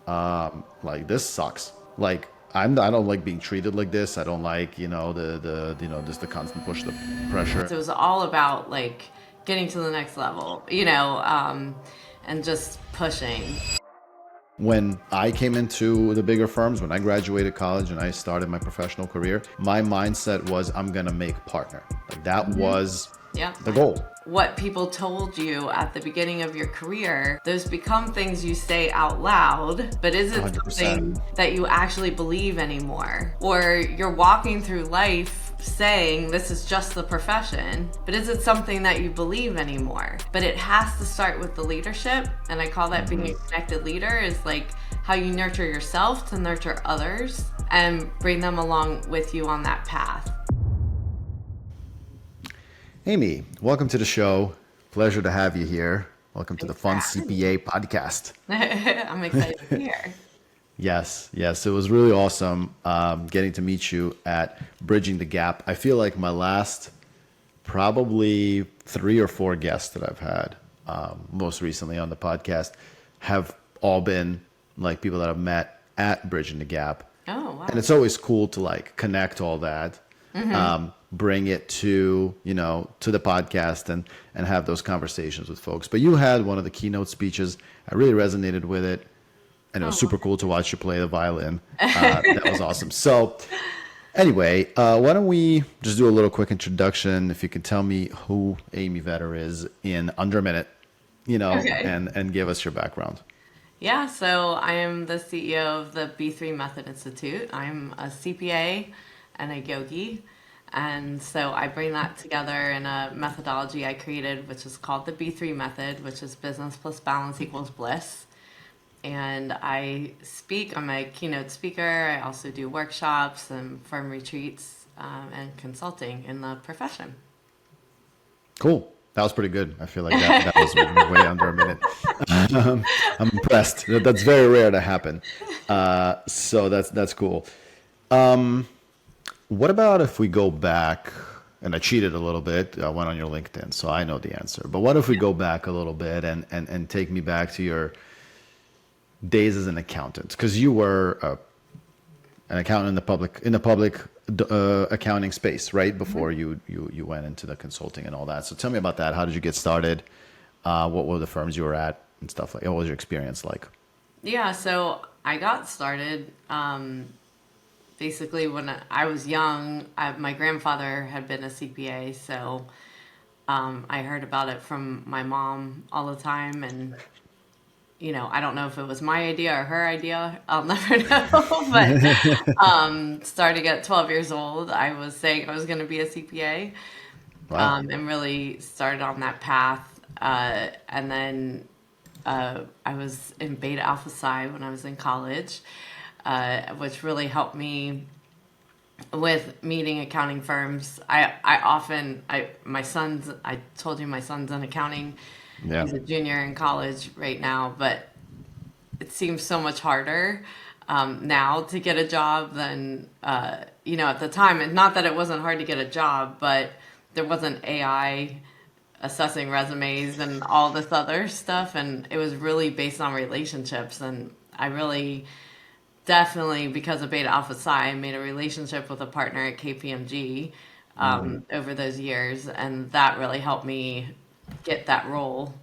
like this sucks. Like I don't like being treated like this. I don't like, just the constant push, the pressure. So it was all about like getting to the next level, and just pushing. When I came into the bigger firms, when I graduated college and I started my professional career, my mindset was I'm going to make partner. Like that was Yeah. the goal. What people told you at the beginning of your career, those become things you say out loud, but is it 100%. something that you actually believe anymore? Or you're walking through life saying this is just the profession, but is it something that you believe anymore? But it has to start with the leadership, and I call that being a connected leader, is like how you nurture yourself to nurture others and bring them along with you on that path. Amy, welcome to the show. Pleasure to have you here. Welcome to the Fun CPA Podcast. I'm excited to hear. Yes, it was really awesome getting to meet you at Bridging the Gap. I feel like my last probably 3 or 4 guests that I've had most recently on the podcast have all been like people that I've met at Bridging the Gap. Oh, wow. And it's always cool to like connect all that, bring it to the podcast and have those conversations with folks. But you had one of the keynote speeches. I really resonated with it. And it was super cool to watch you play the violin. That was awesome. So anyway, why don't we just do a little quick introduction. If you can tell me who Amy Vetter is in under a minute, Okay. and give us your background. Yeah, so I am the CEO of the B3 Method Institute. I'm a CPA and a yogi. And so I bring that together in a methodology I created, which is called the B3 Method, which is business plus balance equals bliss. And I speak, I'm a keynote speaker. I also do workshops and firm retreats and consulting in the profession. Cool. That was pretty good. I feel like that was way under a minute. I'm impressed. That's very rare to happen. So that's cool. What about if we go back, and I cheated a little bit. I went on your LinkedIn, so I know the answer. But what if we go back a little bit and take me back to your days as an accountant? Because you were an accountant in the public accounting space, right? Before you went into the consulting and all that. So tell me about that. How did you get started? What were the firms you were at and stuff like? What was your experience like? Yeah, so I got started basically when I was young. My grandfather had been a CPA, so I heard about it from my mom all the time, and I don't know if it was my idea or her idea. I'll never know. But starting at 12 years old, I was saying I was going to be a CPA, Wow. and really started on that path. And then I was in Beta Alpha Psi when I was in college, which really helped me with meeting accounting firms. I told you my son's in accounting. Yeah. He's a junior in college right now, but it seems so much harder now to get a job than at the time. And not that it wasn't hard to get a job, but there wasn't AI assessing resumes and all this other stuff, and it was really based on relationships. And I really definitely, because of Beta Alpha Psi, made a relationship with a partner at KPMG over those years, and that really helped me get that role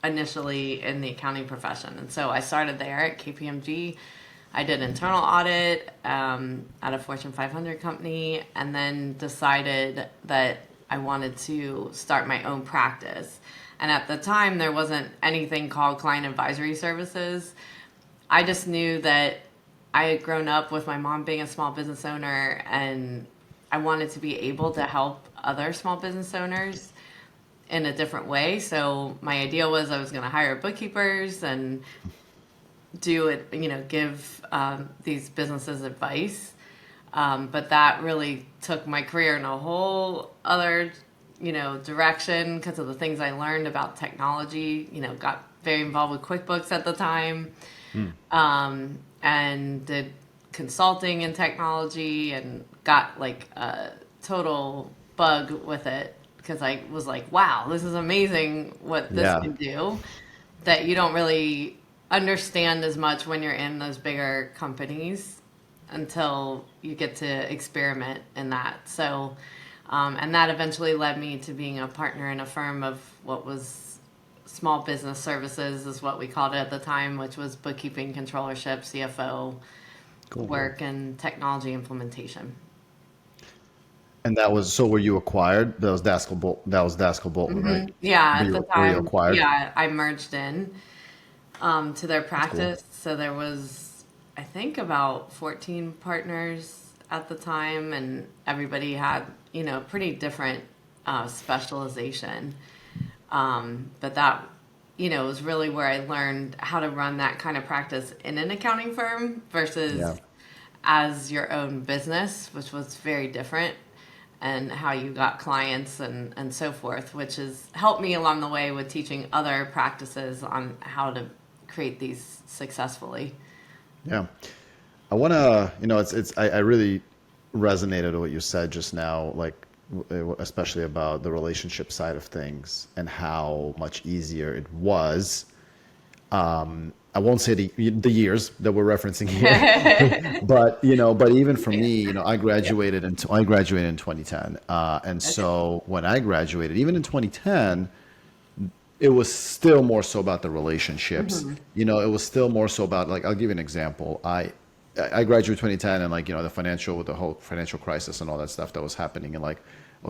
initially in the accounting profession. And so I started there at KPMG. I did internal audit at a Fortune 500 company, and then decided that I wanted to start my own practice. And at the time, there wasn't anything called client advisory services. I just knew that I had grown up with my mom being a small business owner, and I wanted to be able to help other small business owners in a different way. So my idea was I was going to hire bookkeepers and do it, give these businesses advice. But that really took my career in a whole other, direction because of the things I learned about technology. Got very involved with QuickBooks at the time, and did consulting in technology and got like a total bug with it because I was like, wow, this is amazing what this Yeah. can do that you don't really understand as much when you're in those bigger companies until you get to experiment in that. So, and that eventually led me to being a partner in a firm of what was small business services, is what we called it at the time, which was bookkeeping, controllership, CFO Cool. work, and technology implementation. And that was, so were you acquired? That was Daskell Bolton, right? Yeah, Were at the were you time, acquired? yeah, I merged in to their That's cool. practice. So there was, I think, about 14 partners at the time, and everybody had, pretty different specialization. But that, was really where I learned how to run that kind of practice in an accounting firm versus Yeah. as your own business, which was very different, and how you got clients and so forth, which has helped me along the way with teaching other practices on how to create these successfully. Yeah. I want to, I really resonated with what you said just now, like, especially about the relationship side of things and how much easier it was. I won't say the years that we're referencing here, but even for me, I graduated in 2010, and Okay. so when I graduated, even in 2010, it was still more so about the relationships. It was still more so about, like, I'll give you an example. I graduated 2010, and, like, with the whole financial crisis and all that stuff that was happening in, like,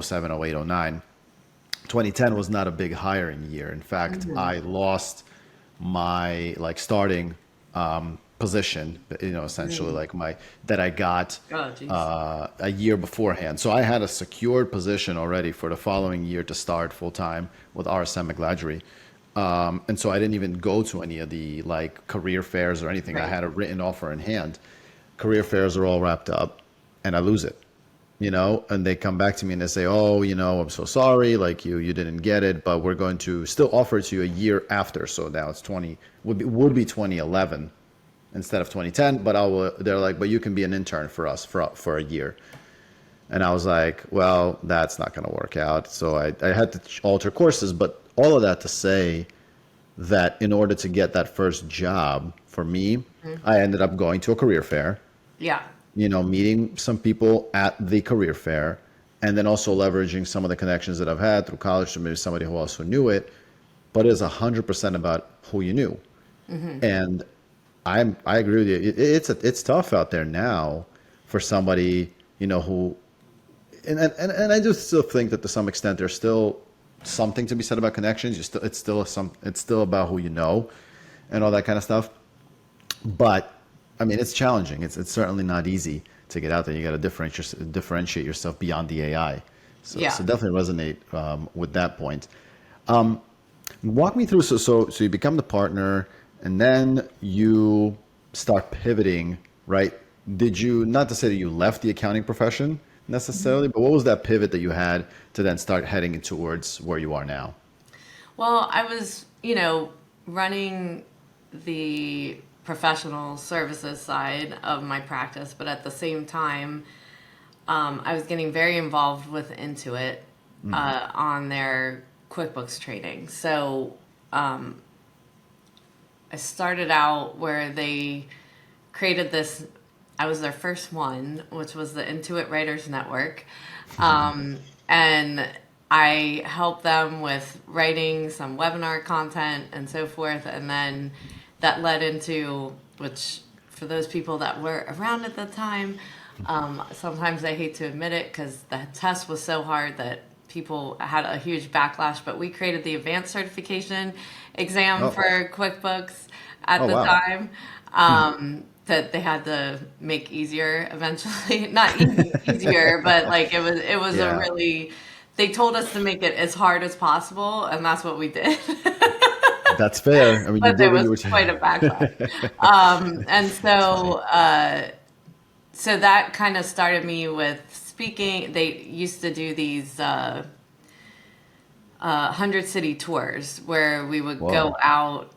'07, '08, '09. 2010 was not a big hiring year. In fact, I lost my, like, starting position, essentially, like, my that I got Oh, geez. a year beforehand. So I had a secured position already for the following year to start full time with RSM McGladrey. And so I didn't even go to any of the, like, career fairs or anything. I Right. had a written offer in hand. Career fairs are all wrapped up, and I lose it. And they come back to me and they say, "Oh, I'm so sorry, like, you didn't get it, but we're going to still offer it to you a year after." So now it's 20 would be 2011 instead of 2010, but they're like, "But you can be an intern for us for a year." And I was like, "Well, that's not going to work out." So I had to alter courses, but all of that to say that in order to get that first job for me, I ended up going to a career fair, Yeah. meeting some people at the career fair, and then also leveraging some of the connections that I've had through college to maybe somebody who also knew it. But it's 100% about who you knew. And I agree with you. It's tough out there now for somebody, who, and I do still think that to some extent there's still something to be said about connections. It's still about who you know and all that kind of stuff. But I mean, it's challenging. It's certainly not easy to get out there. You got to differentiate yourself beyond the AI. So Yeah. definitely resonate with that point. Walk me through. So you become the partner, and then you start pivoting, right? Did you, not to say that you left the accounting profession necessarily, but what was that pivot that you had to then start heading towards where you are now? Well, I was, running the professional services side of my practice, but at the same time, I was getting very involved with Intuit on their QuickBooks training. So I started out where they created this. I was their first one, which was the Intuit Writers Network. And I helped them with writing some webinar content and so forth. And then that led into, which for those people that were around at the time, sometimes I hate to admit it because the test was so hard that people had a huge backlash. But we created the advanced certification exam Oh, for QuickBooks at oh the wow. time. That they had to make easier eventually. Not easier, but like it was a Yeah, really, they told us to make it as hard as possible, and that's what we did. that's fair. I mean, you But did there what you was were. quite a backlash. And It's funny. so that kind of started me with speaking. They used to do these 100 city tours where we would go Whoa. out.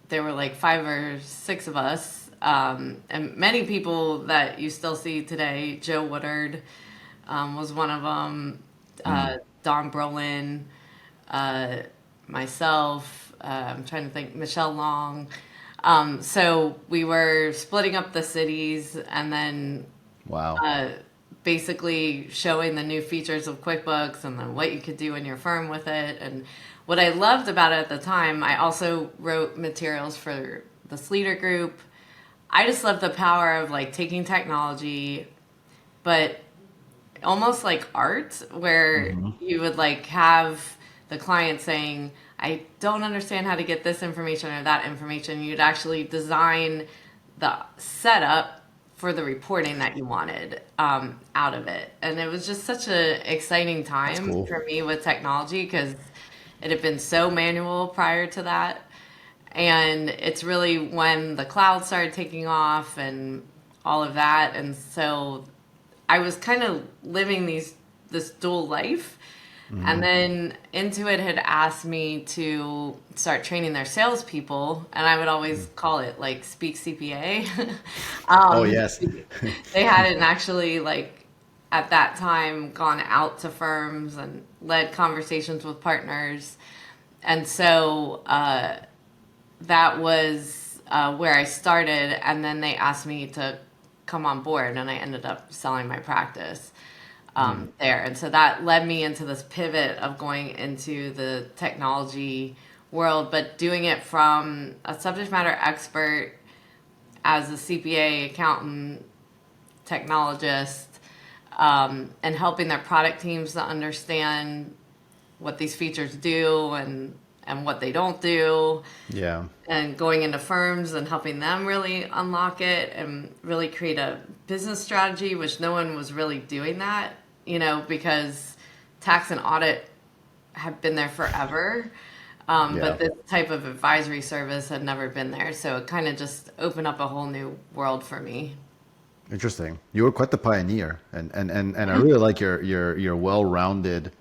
There were like 5 or 6 of us, and many people that you still see today. Joe Woodard was one of them. Don Brolin, myself. I'm trying to think, Michelle Long. So we were splitting up the cities and then Wow. basically showing the new features of QuickBooks and then what you could do in your firm with it. And what I loved about it at the time, I also wrote materials for the Sleater group. I just love the power of like taking technology, but almost like art, where you would like have the client saying, I don't understand how to get this information or that information. You'd actually design the setup for the reporting that you wanted out of it. And it was just such an exciting That's time cool. for me with technology because it had been so manual prior to that. And it's really when the cloud started taking off and all of that. And so I was kind of living this dual life. And then Intuit had asked me to start training their salespeople, and I would always call it like Speak CPA. Oh, um, yes. they hadn't actually like at that time gone out to firms and led conversations with partners, and so that was where I started. And then they asked me to come on board, and I ended up selling my practice there. And so that led me into this pivot of going into the technology world, but doing it from a subject matter expert as a CPA, accountant, technologist, and helping their product teams to understand what these features do and what they don't do, Yeah. and going into firms and helping them really unlock it and really create a business strategy, which no one was really doing that, because tax and audit have been there forever. Yeah. But this type of advisory service had never been there. So it kind of just opened up a whole new world for me. Interesting. You were quite the pioneer, and I really like your well-rounded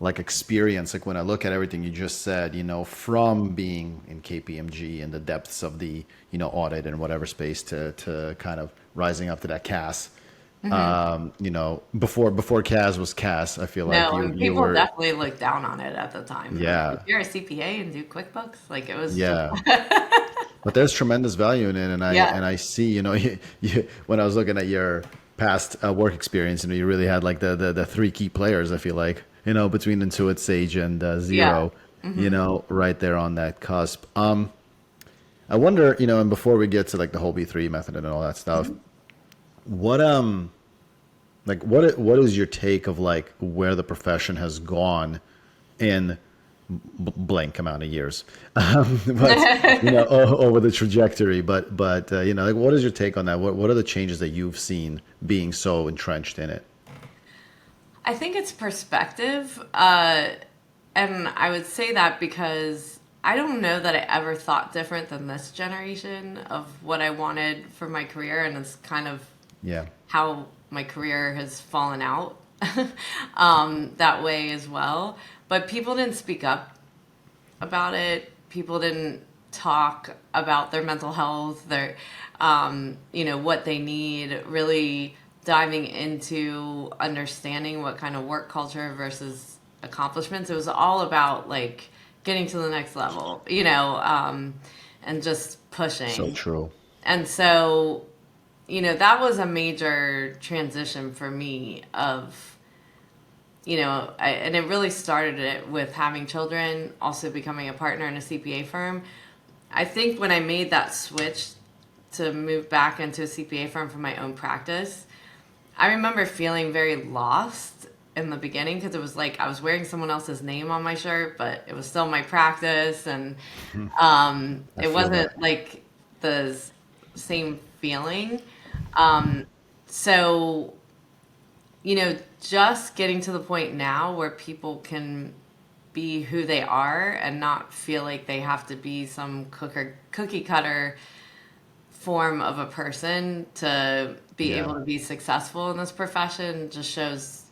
like experience. Like when I look at everything you just said, from being in KPMG in the depths of the audit and whatever space to kind of rising up to that CAS. Before CAS was CAS, I feel like No, you and you people were. definitely looked down on it at the time. Like, if Yeah, you're a CPA and do QuickBooks, like it was just, yeah. But there's tremendous value in it, and I yeah, and I see, when I was looking at your past work experience, you really had like the three key players. I feel like between Intuit, Sage, and yeah. Zero, right there on that cusp. I wonder, and before we get to like the whole B3 method and all that stuff, what what is your take of like where the profession has gone in blank amount of years, but over the trajectory. But like, what is your take on that? What are the changes that you've seen being so entrenched in it? I think it's perspective. And I would say that because I don't know that I ever thought different than this generation of what I wanted for my career. And it's kind of Yeah, how my career has fallen out that way as well. But people didn't speak up about it. People didn't talk about their mental health, their, what they need, really diving into understanding what kind of work culture versus accomplishments. It was all about like getting to the next level, and just so pushing. true. And so, that was a major transition for me of, and it really started it with having children, also becoming a partner in a CPA firm. I think when I made that switch to move back into a CPA firm for my own practice, I remember feeling very lost in the beginning because it was like I was wearing someone else's name on my shirt, but it was still my practice, and I it feel wasn't that. like the same feeling. Um, so, just getting to the point now where people can be who they are and not feel like they have to be some cookie cutter form of a person to be Yeah, able to be successful in this profession just shows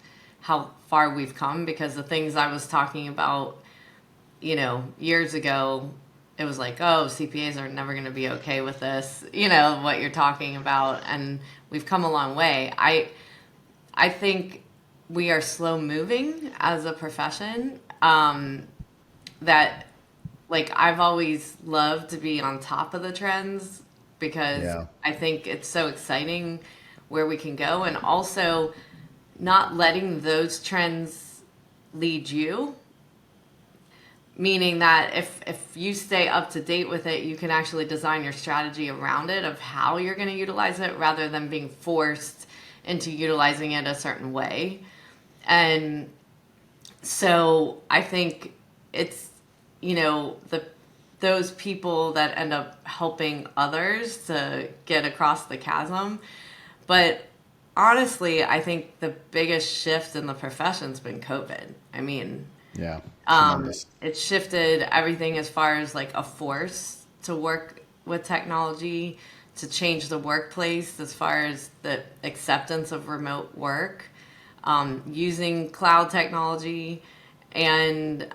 how far we've come, because the things I was talking about, years ago, it was like, oh, CPAs are never going to be okay with this, what you're talking about. And we've come a long way. I think we are slow moving as a profession, that like I've always loved to be on top of the trends because Yeah. I think it's so exciting where we can go, and also not letting those trends lead you. Meaning that if you stay up to date with it, you can actually design your strategy around it of how you're going to utilize it rather than being forced into utilizing it a certain way. And so I think it's, those people that end up helping others to get across the chasm. But honestly, I think the biggest shift in the profession's been COVID. I mean, Yeah. Tremendous. it shifted everything as far as like a force to work with technology, to change the workplace as far as the acceptance of remote work, using cloud technology, and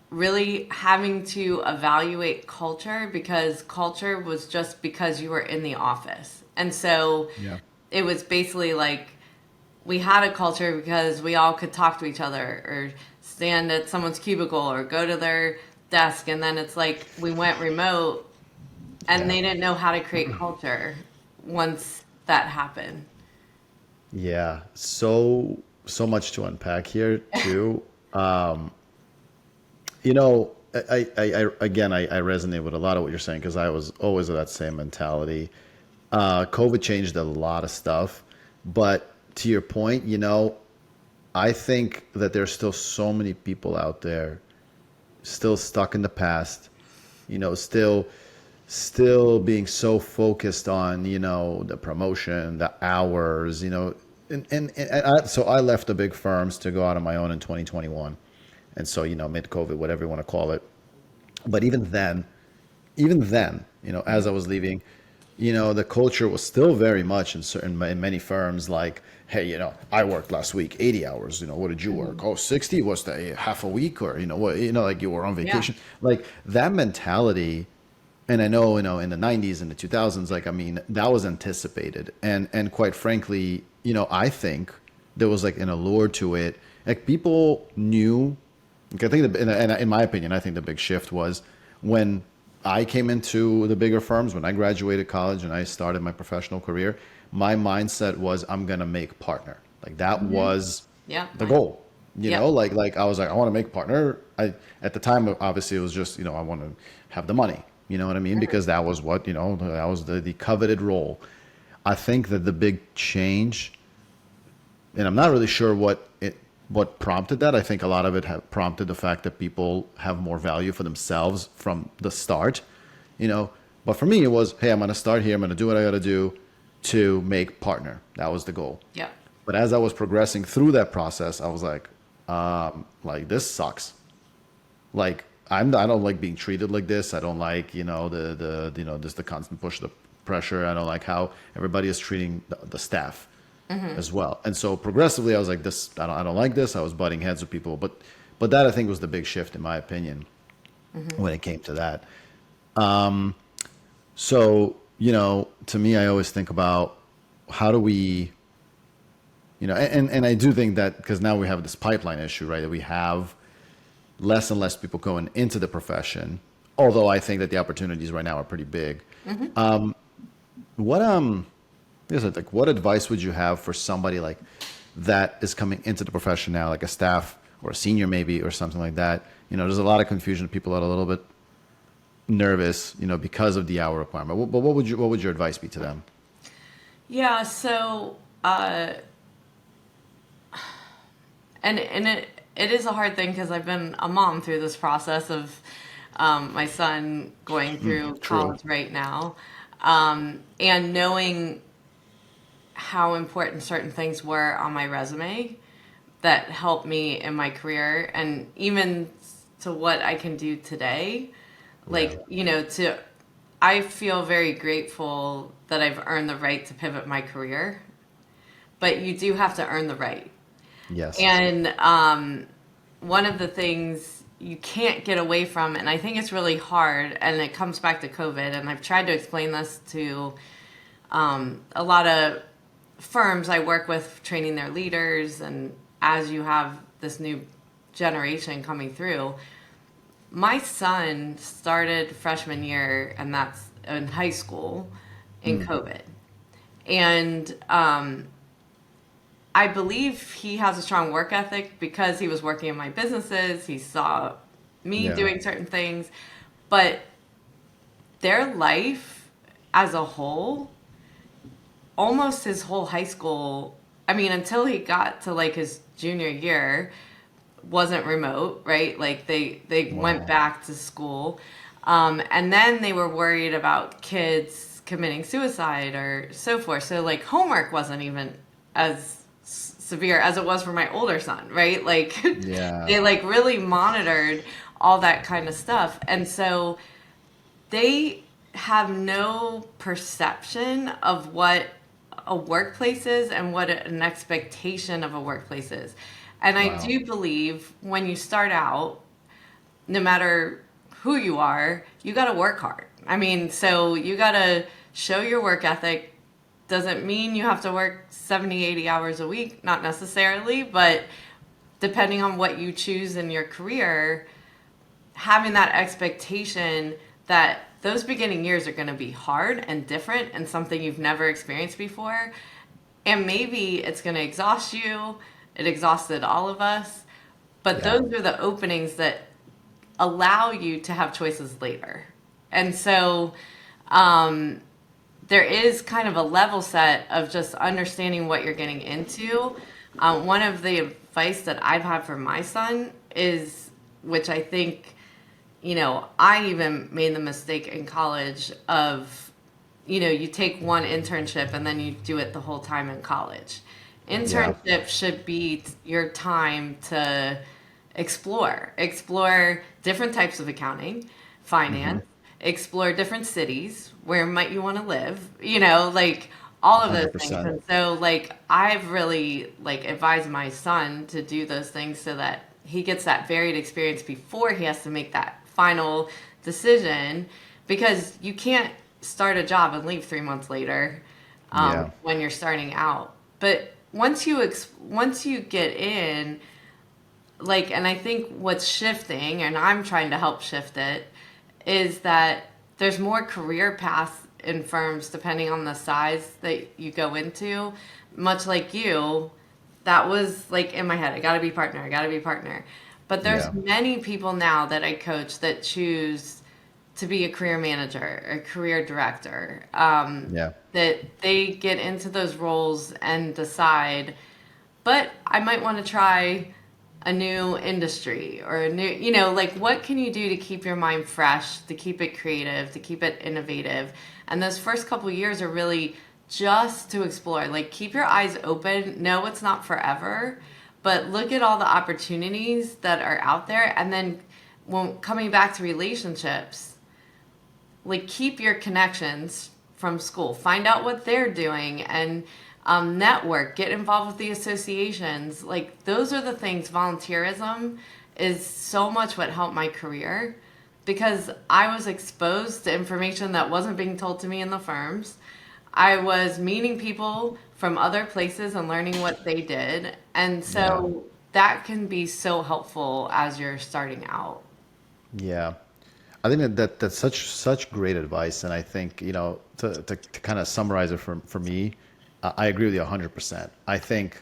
really having to evaluate culture, because culture was just because you were in the office. And so Yeah. it was basically like we had a culture because we all could talk to each other or stand at someone's cubicle or go to their desk. And then it's like we went remote and Yeah. they didn't know how to create culture once that happened. Yeah. So much to unpack here too. You know, I resonate with a lot of what you're saying because I was always of that same mentality. COVID changed a lot of stuff, but to your point, I think that there's still so many people out there still stuck in the past, still being so focused on, the promotion, the hours, so I left the big firms to go out on my own in 2021. And so, mid COVID, whatever you want to call it. But even then, as I was leaving, the culture was still very much in many firms like, hey, I worked last week 80 hours. What did you work? Oh, 60? What's that? Half a week? Or, what, like you were on Yeah. vacation. Like that mentality. And I know, in the 90s and the 2000s, like, I mean, that was anticipated. And quite frankly, I think there was like an allure to it. Like people knew, like, I think, in my opinion, I think the big shift was when I came into the bigger firms, when I graduated college and I started my professional career, my mindset was I'm going to make partner. Like that was Yeah. the goal, Yep. like I was like, I want to make partner. At the time, obviously it was just, I want to have the money, you know what I mean? Because that was what, that was the coveted role. I think that the big change, and I'm not really sure what prompted that. I think a lot of it have prompted the fact that people have more value for themselves from the start, But for me, it was, hey, I'm going to start here. I'm going to do what I got to do to make partner. That was the goal. Yep. But as I was progressing through that process, I was like this sucks. Like I don't like being treated like this. I don't like, just the constant push, the pressure. I don't like how everybody is treating the staff as well. And so progressively, I was like, this, I don't like this. I was butting heads with people, but that I think was the big shift in my opinion when it came to that. So, to me, I always think about how do we, and I do think that because now we have this pipeline issue, right? That we have less and less people going into the profession, although I think that the opportunities right now are pretty big. What is it like? What advice would you have for somebody like that is coming into the profession now, like a staff or a senior maybe or something like that? There's a lot of confusion. People are a little bit nervous, because of the hour requirement. But what would your advice be to them? Yeah. So, and it is a hard thing because I've been a mom through this process of my son going through True. college right now, and knowing how important certain things were on my resume that helped me in my career, and even to what I can do today. Like, I feel very grateful that I've earned the right to pivot my career, but you do have to earn the right. Yes. And one of the things you can't get away from, and I think it's really hard, and it comes back to COVID, and I've tried to explain this to a lot of firms I work with, training their leaders, and as you have this new generation coming through, my son started freshman year, and that's in high school, in COVID. And I believe he has a strong work ethic because he was working in my businesses. He saw me Yeah. doing certain things. But their life as a whole, almost his whole high school, I mean, until he got to like his junior year, wasn't remote, right? Like they went Wow. back to school. And then they were worried about kids committing suicide or so forth. So like homework wasn't even as severe as it was for my older son, right? Like Yeah. they like really monitored all that kind of stuff. And so they have no perception of what a workplace is and what an expectation of a workplace is. And I Wow. do believe when you start out, no matter who you are, you got to work hard. I mean, so you got to show your work ethic. Doesn't mean you have to work 70, 80 hours a week, not necessarily, but depending on what you choose in your career, having that expectation that those beginning years are going to be hard and different and something you've never experienced before. And maybe it's going to exhaust you. It exhausted all of us. But Yeah. those are the openings that allow you to have choices later. And so there is kind of a level set of just understanding what you're getting into. One of the advice that I've had for my son is, which I think, I even made the mistake in college of, you take one internship and then you do it the whole time in college. Yeah. Internship should be your time to explore different types of accounting, Mm-hmm. finance, explore different cities, where might you want to live, like all of those things. 100%. And so like I've really like advised my son to do those things so that he gets that varied experience before he has to make that final decision, because you can't start a job and leave 3 months later Yeah. when you're starting out. But once you get in, like, and I think what's shifting, and I'm trying to help shift it, is that there's more career paths in firms depending on the size that you go into. Much like you, that was like in my head, I gotta be partner, I gotta be partner. But there's Yeah. many people now that I coach that choose to be a career manager, a career director, Yeah. that they get into those roles and decide, but I might want to try a new industry or a new, like what can you do to keep your mind fresh, to keep it creative, to keep it innovative? And those first couple years are really just to explore. Like keep your eyes open. No, it's not forever, but look at all the opportunities that are out there. And then when coming back to relationships, like keep your connections from school, find out what they're doing, and network, get involved with the associations. Like those are the things. Volunteerism is so much what helped my career, because I was exposed to information that wasn't being told to me in the firms. I was meeting people from other places and learning what they did, and Yeah. so that can be so helpful as you're starting out. Yeah. I think that's such great advice, and I think to kind of summarize it for me, I agree with you 100%. I think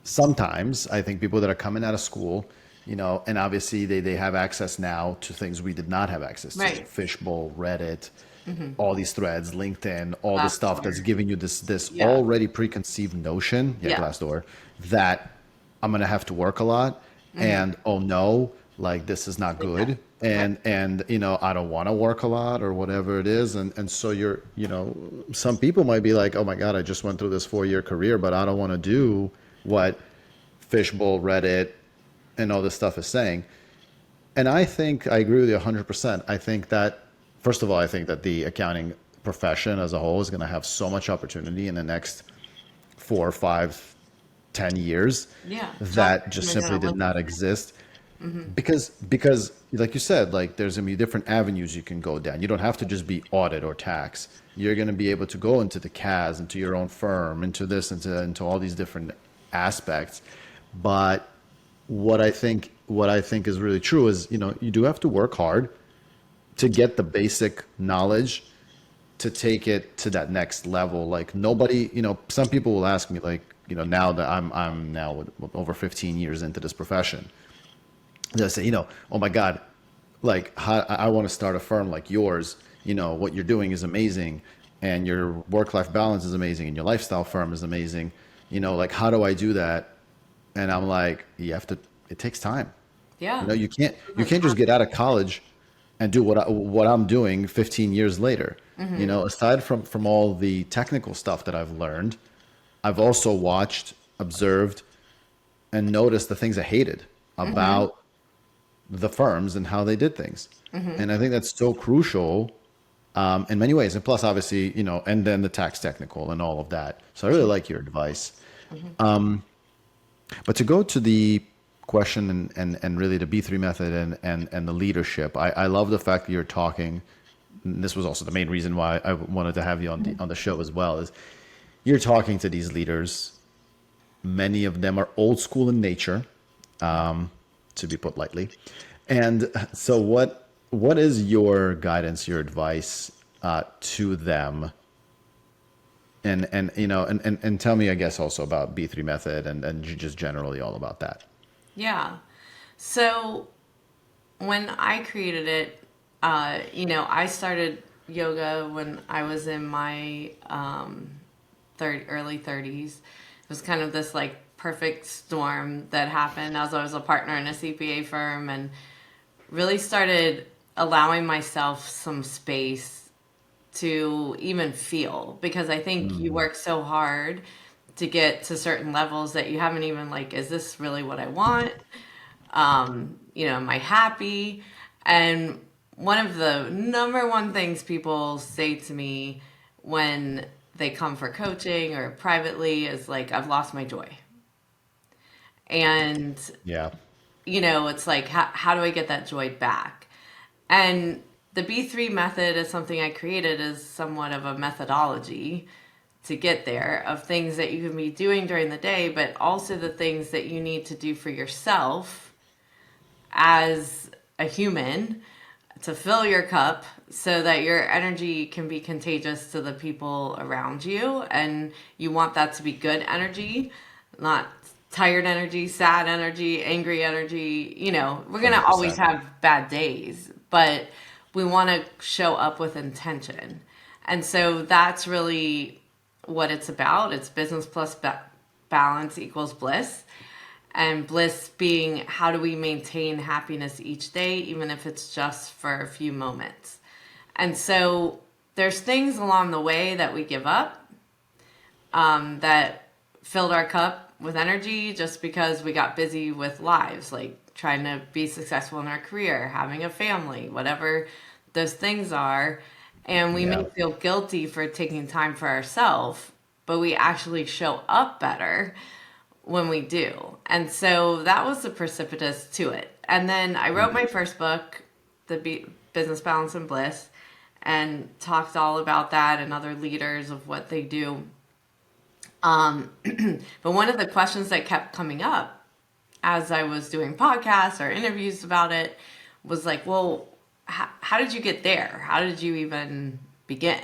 sometimes I think people that are coming out of school, and obviously they have access now to things we did not have access to: Right. Fishbowl, Reddit, all these threads, LinkedIn, all this stuff that's Glassdoor. giving you this Yeah. already preconceived notion, yeah, Yeah. Glassdoor, that I'm gonna have to work a lot, and oh no, like this is not Like that. good, Right. and I don't want to work a lot or whatever it is, and so some people might be like, oh my God, I just went through this 4-year career, but I don't want to do what Fishbowl, Reddit, and all this stuff is saying. And I think I agree with you 100%. I think that, first of all, I think that the accounting profession as a whole is going to have so much opportunity in the next 4, 5, 10 years Yeah. Jobs that are just coming simply down did left not and right. exist. Because like you said, like there's going to be different avenues you can go down. You don't have to just be audit or tax. You're going to be able to go into the CAS, into your own firm, into this, into all these different aspects. But what I think is really true is, you do have to work hard to get the basic knowledge to take it to that next level. Like nobody, some people will ask me like, now that I'm now with over 15 years into this profession, they'll say, oh my God, like how, I want to start a firm like yours. What you're doing is amazing, and your work-life balance is amazing, and your lifestyle firm is amazing. Like how do I do that? And I'm like, you have to. It takes time. Yeah. You can't just get out of college and do what I'm doing 15 years later. Aside from all the technical stuff that I've learned, I've also watched, observed, and noticed the things I hated about the firms and how they did things. And I think that's so crucial in many ways. And plus, obviously, and then the tax technical and all of that. So I really like your advice. But to go to the question and really the B3 method and the leadership, I love the fact that you're talking. And this was also the main reason why I wanted to have you on the show as well, is you're talking to these leaders. Many of them are old school in nature, to be put lightly. And so what is your guidance, your advice to them? And tell me, I guess, also about B3 method and just generally all about that. Yeah. So when I created it, I started yoga when I was in my early 30s. It was kind of this like perfect storm that happened as I was a partner in a CPA firm, and really started allowing myself some space to even feel, because I think you work so hard to get to certain levels that you haven't even like, is this really what I want? Am I happy? And one of the number one things people say to me when they come for coaching or privately is like, I've lost my joy. And, Yeah. it's like, how do I get that joy back? And the B3 method is something I created as somewhat of a methodology to get there, of things that you can be doing during the day, but also the things that you need to do for yourself as a human to fill your cup so that your energy can be contagious to the people around you. And you want that to be good energy, not tired energy, sad energy, angry energy. We're going to always 100%. have bad days, but we want to show up with intention. And so that's really what it's about. It's business plus balance equals bliss. And bliss being, how do we maintain happiness each day, even if it's just for a few moments. And so there's things along the way that we give up that filled our cup with energy just because we got busy with lives, like trying to be successful in our career, having a family, whatever those things are. And we Yeah. may feel guilty for taking time for ourselves, but we actually show up better when we do. And so that was the precipitous to it. And then I wrote my first book, Business Balance and Bliss, and talked all about that and other leaders of what they do. But one of the questions that kept coming up as I was doing podcasts or interviews about it was like, well, how did you get there? How did you even begin?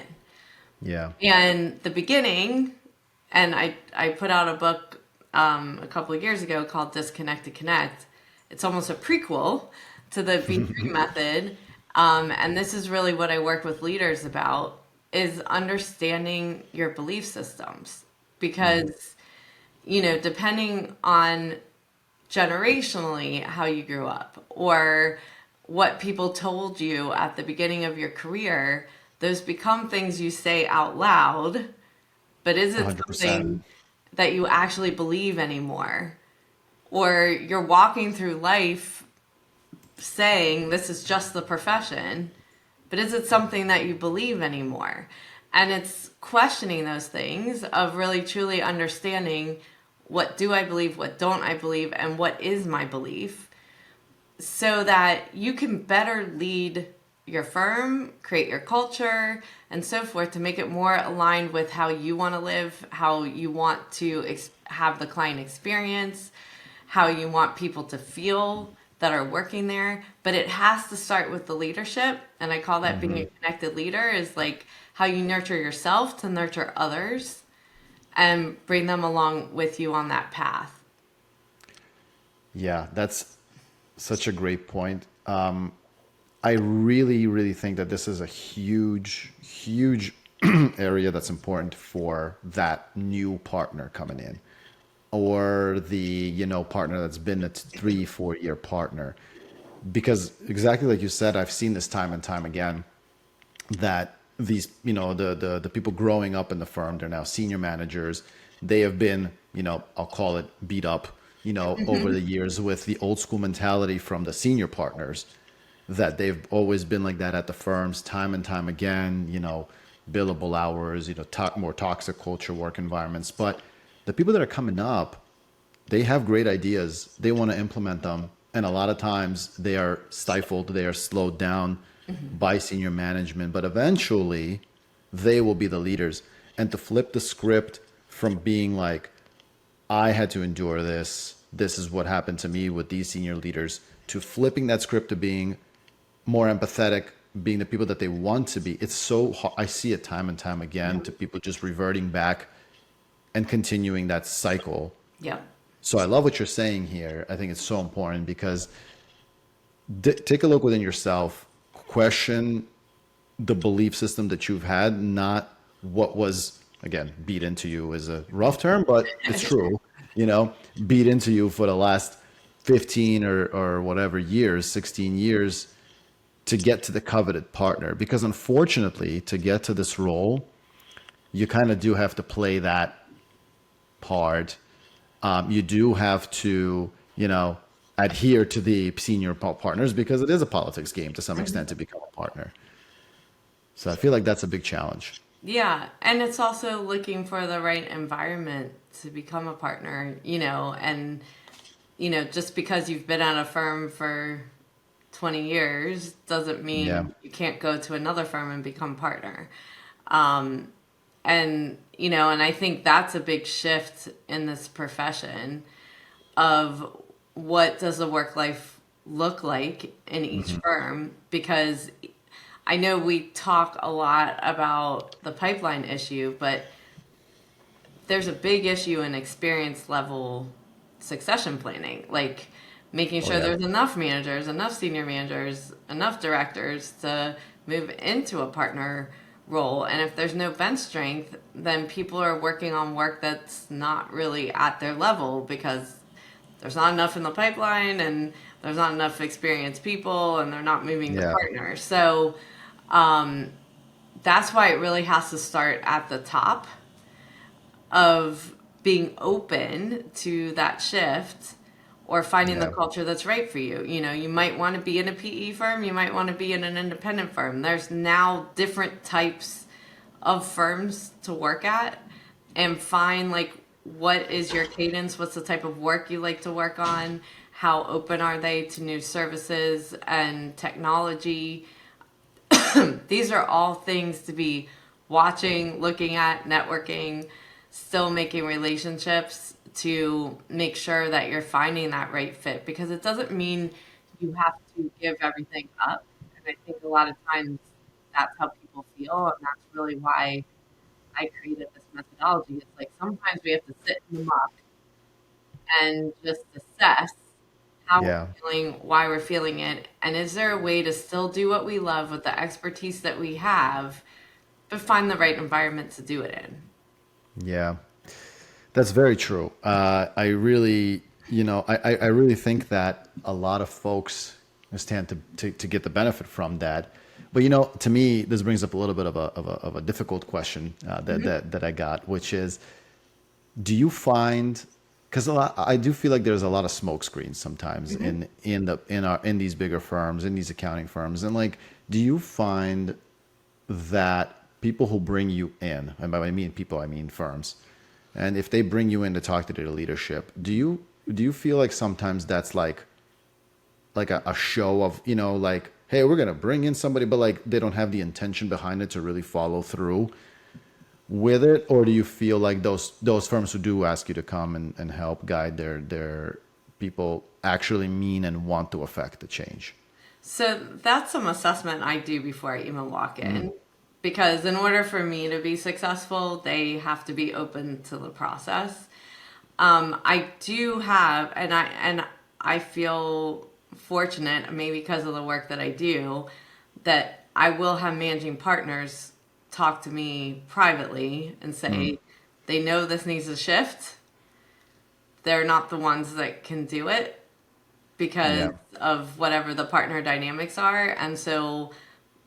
Yeah. And the beginning, and I put out a book a couple of years ago called Disconnect to Connect. It's almost a prequel to the B3 method. And this is really what I work with leaders about, is understanding your belief systems. Because, depending on generationally how you grew up or what people told you at the beginning of your career, those become things you say out loud, but is it 100%. something that you actually believe anymore? Or you're walking through life saying this is just the profession, but is it something that you believe anymore? And it's questioning those things of really truly understanding, what do I believe, what don't I believe, and what is my belief, so that you can better lead your firm, create your culture, and so forth, to make it more aligned with how you want to live, how you want to have the client experience, how you want people to feel that are working there, but it has to start with the leadership. And I call that being a connected leader, is like how you nurture yourself to nurture others and bring them along with you on that path. Yeah, that's such a great point. I really, really think that this is a huge, huge area that's important for that new partner coming in, or the, partner that's been a 3, 4 year partner. Because exactly like you said, I've seen this time and time again, that these, the people growing up in the firm, they're now senior managers. They have been, I'll call it beat up, over the years with the old school mentality from the senior partners, that they've always been like that at the firms time and time again, billable hours, more toxic culture, work environments. But the people that are coming up, they have great ideas. They want to implement them. And a lot of times they are stifled, they are slowed down by senior management, but eventually they will be the leaders. And to flip the script from being like, I had to endure this, this is what happened to me with these senior leaders, to flipping that script to being more empathetic, being the people that they want to be. It's so hard. I see it time and time again, to people just reverting back and continuing that cycle. Yep. So I love what you're saying here. I think it's so important, because take a look within yourself, question the belief system that you've had, not what was, again, beat into you is a rough term, but it's true, beat into you for the last 15 or whatever years, 16 years, to get to the coveted partner. Because unfortunately, to get to this role, you kind of do have to play that part. You do have to, adhere to the senior partners, because it is a politics game to some extent to become a partner. So I feel like that's a big challenge. Yeah, and it's also looking for the right environment to become a partner, and just because you've been at a firm for 20 years doesn't mean Yeah. you can't go to another firm and become partner. And I think that's a big shift in this profession of what does the work life look like in each firm, because I know we talk a lot about the pipeline issue, but there's a big issue in experience level succession planning, like making sure Yeah. there's enough managers, enough senior managers, enough directors to move into a partner role. And if there's no bench strength, then people are working on work that's not really at their level, because there's not enough in the pipeline and there's not enough experienced people, and they're not moving to Yeah. partner. So that's why it really has to start at the top of being open to that shift, or finding the Yeah. culture that's right for you. You might want to be in a PE firm, you might want to be in an independent firm. There's now different types of firms to work at, and find like, what is your cadence? What's the type of work you like to work on? How open are they to new services and technology? These are all things to be watching, looking at, networking, still making relationships to make sure that you're finding that right fit, because it doesn't mean you have to give everything up. And I think a lot of times that's how people feel, and that's really why I created this methodology. It's like, sometimes we have to sit in the muck and just assess how Yeah. we're feeling, why we're feeling it, and is there a way to still do what we love with the expertise that we have, but find the right environment to do it in. Yeah. That's very true. I really, I really think that a lot of folks stand to get the benefit from that. But to me, this brings up a little bit of a difficult question that I got, which is, do you find, because I do feel like there's a lot of smoke screens sometimes in these bigger firms, in these accounting firms, and like, do you find that people who bring you in, and by I mean people, I mean firms, and if they bring you in to talk to their leadership, do you feel like sometimes that's like a show of, like, hey, we're gonna bring in somebody, but like they don't have the intention behind it to really follow through with it? Or do you feel like those firms who do ask you to come and help guide their people actually mean and want to affect the change? So that's some assessment I do before I even walk in. Because in order for me to be successful, they have to be open to the process. I do have, and I feel fortunate, maybe because of the work that I do, that I will have managing partners talk to me privately and say they know this needs a shift. They're not the ones that can do it because of whatever the partner dynamics are, and so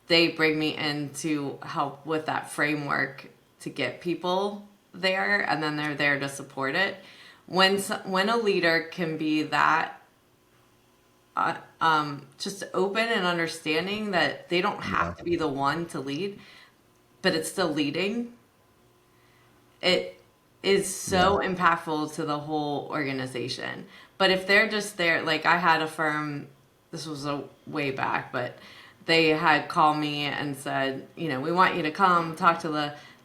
they bring me in to help with that framework to get people there, and then they're there to support it. When a leader can be that just open and understanding that they don't have to be the one to lead, but it's still leading, it is so impactful to the whole organization. But if they're just there, like I had a firm, this was a way back, but they had called me and said, we want you to come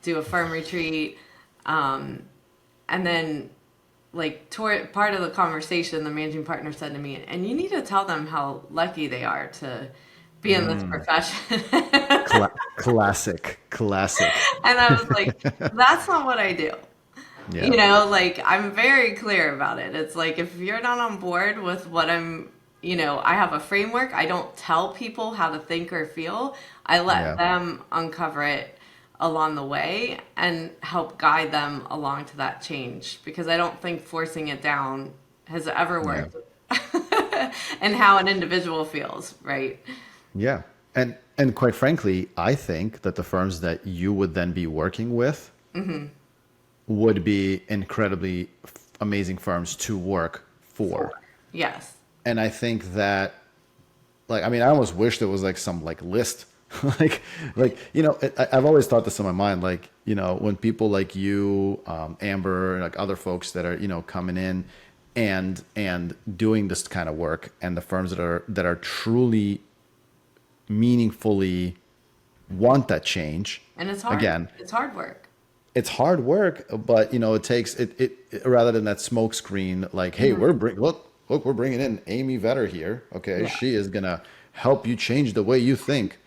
do a firm retreat. And then toward part of the conversation, the managing partner said to me, and you need to tell them how lucky they are to be in this profession. Classic. And I was like, that's not what I do. Yeah. I'm very clear about it. It's like, if you're not on board with what I have a framework. I don't tell people how to think or feel. I let them uncover it along the way and help guide them along to that change, because I don't think forcing it down has ever worked. And how an individual feels, right? Yeah. And quite frankly, I think that the firms that you would then be working with would be incredibly amazing firms to work for. Yes. And I think that, I almost wish there was some list, I've always thought this in my mind, when people like you, Amber, and other folks that are, coming in and doing this kind of work, and the firms that are truly meaningfully want that change. And it's hard. Again, it's hard work. It's hard work, but it takes it rather than that smoke screen, hey, we're bringing in Amy Vetter here. Okay. Yeah. She is going to help you change the way you think,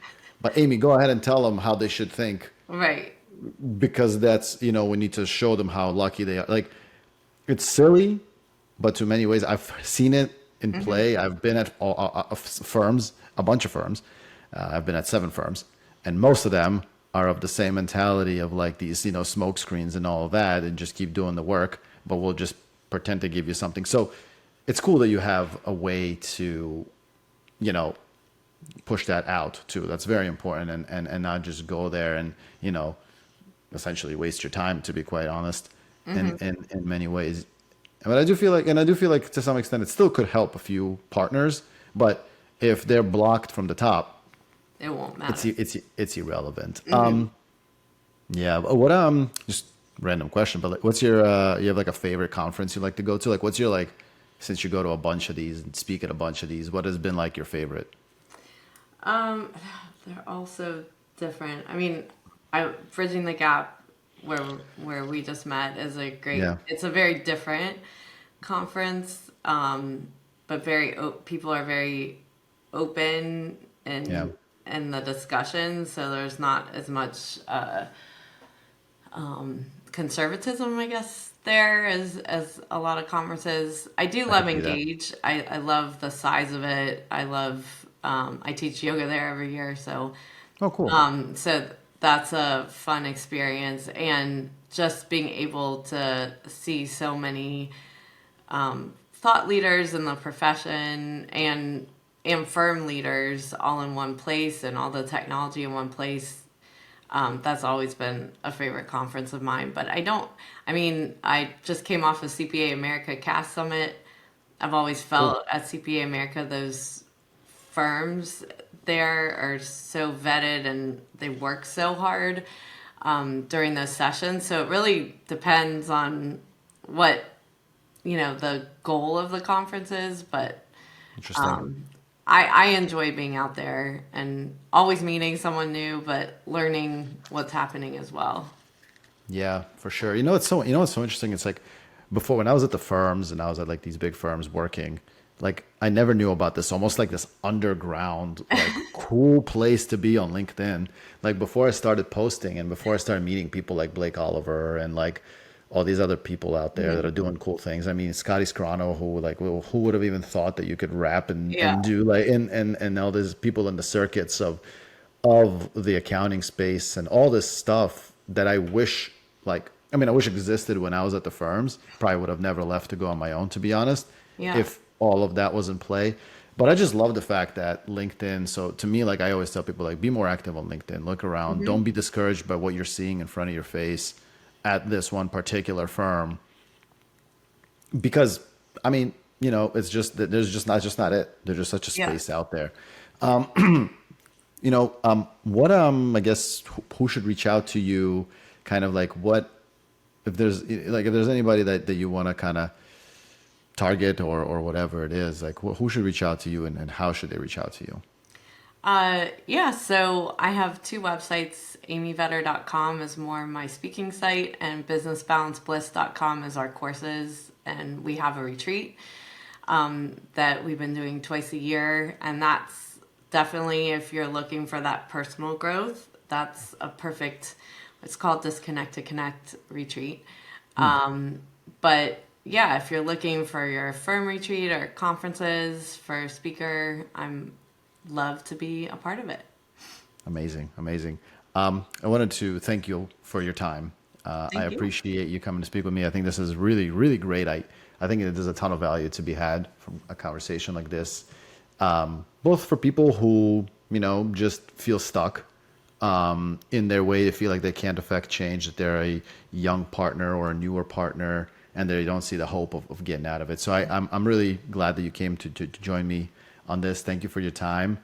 but Amy, go ahead and tell them how they should think. Right. Because that's, we need to show them how lucky they are. It's silly, but to many ways I've seen it in play. I've been at firms, a bunch of firms. I've been at 7 firms, and most of them are of the same mentality of these, smoke screens and all of that, and just keep doing the work, but we'll just pretend to give you something. So it's cool that you have a way to, push that out too. That's very important, and not just go there and, essentially waste your time, to be quite honest, in many ways. But I do feel like to some extent it still could help a few partners, but if they're blocked from the top, it won't matter. It's irrelevant. Yeah. What just random question, but what's your you have a favorite conference you like to go to? What's your since you go to a bunch of these and speak at a bunch of these, what has been your favorite? They're all so different. Bridging the Gap, where we just met, is a great. Yeah. It's a very different conference, but people are very open and. And the discussion, so there's not as much conservatism, I guess, there as a lot of conferences. I do love Engage. I love the size of it. I love I teach yoga there every year, so cool. So that's a fun experience, and just being able to see so many thought leaders in the profession and firm leaders all in one place, and all the technology in one place. That's always been a favorite conference of mine. But I just came off of CPA America Cast Summit. I've always felt at CPA America, those firms there are so vetted and they work so hard during those sessions. So it really depends on what, the goal of the conference is. But interesting. I enjoy being out there and always meeting someone new, but learning what's happening as well. Yeah, for sure. What's so interesting? It's before, when I was at the firms and I was at like these big firms working, like I never knew about this, almost like this underground, like cool place to be on LinkedIn. Like before I started posting and before I started meeting people like Blake Oliver and like all these other people out there that are doing cool things. I mean, Scotty Scrano, who would have even thought that you could rap Yeah. and do like, and all these people in the circuits of the accounting space and all this stuff that I wish, like, I mean, I wish existed when I was at the firms. Probably would have never left to go on my own, to be honest, Yeah. if all of that was in play. But I just love the fact that LinkedIn, so to me, like I always tell people, like, be more active on LinkedIn, look around, Hmm. don't be discouraged by what you're seeing in front of your face at this one particular firm. Because, I mean, it's just that there's just not it. There's just such a Yeah. space out there. What I guess who should reach out to you? Kind of like what if there's anybody that you want to kind of target or whatever it is, like who should reach out to you and how should they reach out to you? Yeah, so I have two websites. amyvetter.com is more my speaking site, and businessbalancebliss.com is our courses. And we have a retreat that we've been doing twice a year. And that's definitely, if you're looking for that personal growth, that's a perfect, it's called Disconnect to Connect retreat. But yeah, if you're looking for your firm retreat or conferences for a speaker, I'm love to be a part of it. Amazing, amazing. I wanted to thank you for your time. I Thank you. appreciate you coming to speak with me. I think this is really, really great. I think there's a ton of value to be had from a conversation like this, both for people who, just feel stuck in their way, they feel like they can't affect change, that they're a young partner or a newer partner, and they don't see the hope of getting out of it. So I'm really glad that you came to join me on this. Thank you for your time.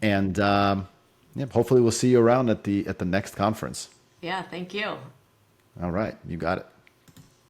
And yeah, hopefully we'll see you around at the next conference. Yeah, thank you. All right, you got it.